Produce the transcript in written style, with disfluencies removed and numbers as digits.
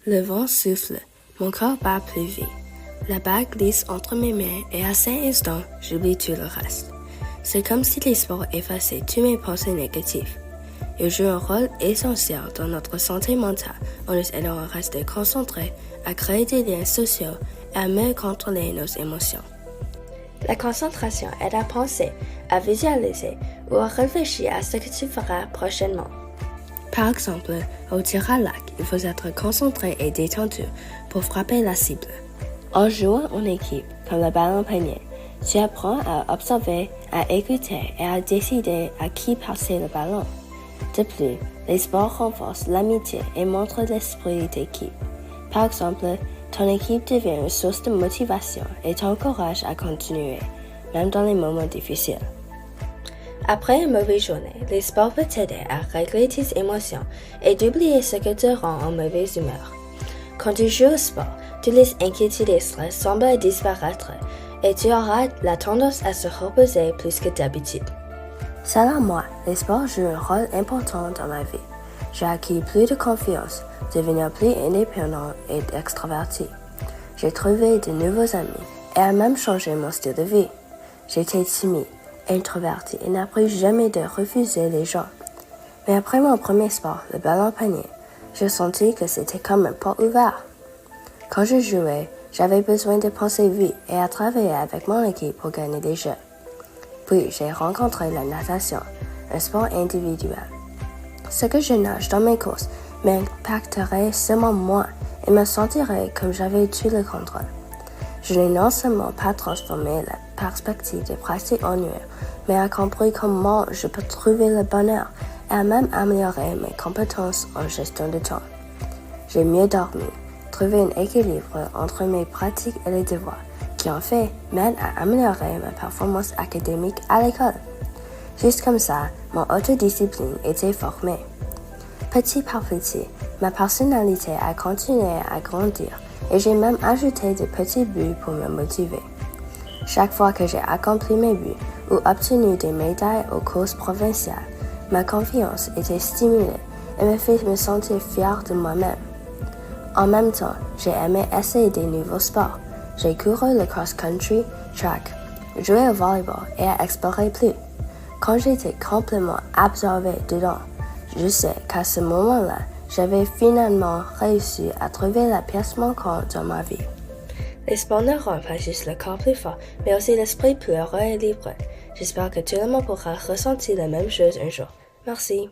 Le vent souffle, mon corps bat plus vite. La bague glisse entre mes mains et à cet instant, j'oublie tout le reste. C'est comme si les sports effaçaient toutes mes pensées négatives. Ils jouent un rôle essentiel dans notre santé mentale en nous aidant à rester concentrés, à créer des liens sociaux et à mieux contrôler nos émotions. La concentration aide à penser, à visualiser ou à réfléchir à ce que tu feras prochainement. Par exemple, au tir à l'arc, il faut être concentré et détendu pour frapper la cible. En jouant en équipe, comme le ballon panier, tu apprends à observer, à écouter et à décider à qui passer le ballon. De plus, les sports renforcent l'amitié et montrent l'esprit d'équipe. Par exemple, ton équipe devient une source de motivation et t'encourage à continuer, même dans les moments difficiles. Après une mauvaise journée, les sports peuvent t'aider à régler tes émotions et d'oublier ce que te rend en mauvaise humeur. Quand tu joues au sport, toutes les inquiétudes et stress semblent disparaître et tu auras la tendance à se reposer plus que d'habitude. Selon moi, les sports jouent un rôle important dans ma vie. J'ai acquis plus de confiance, devenu plus indépendant et extraverti. J'ai trouvé de nouveaux amis et a même changé mon style de vie. J'étais timide, introverti et n'appris jamais de refuser les gens. Mais après mon premier sport, le ballon panier, j'ai senti que c'était comme un porte ouvert. Quand je jouais, j'avais besoin de penser vite et à travailler avec mon équipe pour gagner des jeux. Puis j'ai rencontré la natation, un sport individuel. Ce que je nage dans mes courses m'impacterait seulement moi et me sentirais comme j'avais tout le contrôle. Je n'ai non seulement pas transformé la perspective de pratique en ennui, mais a compris comment je peux trouver le bonheur et a même amélioré mes compétences en gestion de temps. J'ai mieux dormi, trouvé un équilibre entre mes pratiques et les devoirs, qui en fait m'aide à améliorer ma performance académique à l'école. Juste comme ça, mon autodiscipline était formée. Petit par petit, ma personnalité a continué à grandir et j'ai même ajouté de petits buts pour me motiver. Chaque fois que j'ai accompli mes buts ou obtenu des médailles aux courses provinciales, ma confiance était stimulée et me fait me sentir fier de moi-même. En même temps, j'ai aimé essayer des nouveaux sports. J'ai couru le cross-country, track, joué au volleyball et à explorer plus. Quand j'étais complètement absorbé dedans, je sais qu'à ce moment-là, j'avais finalement réussi à trouver la pièce manquante dans ma vie. Les sports ne rendent pas juste le corps plus fort, mais aussi l'esprit plus heureux et libre. J'espère que tout le monde pourra ressentir la même chose un jour. Merci.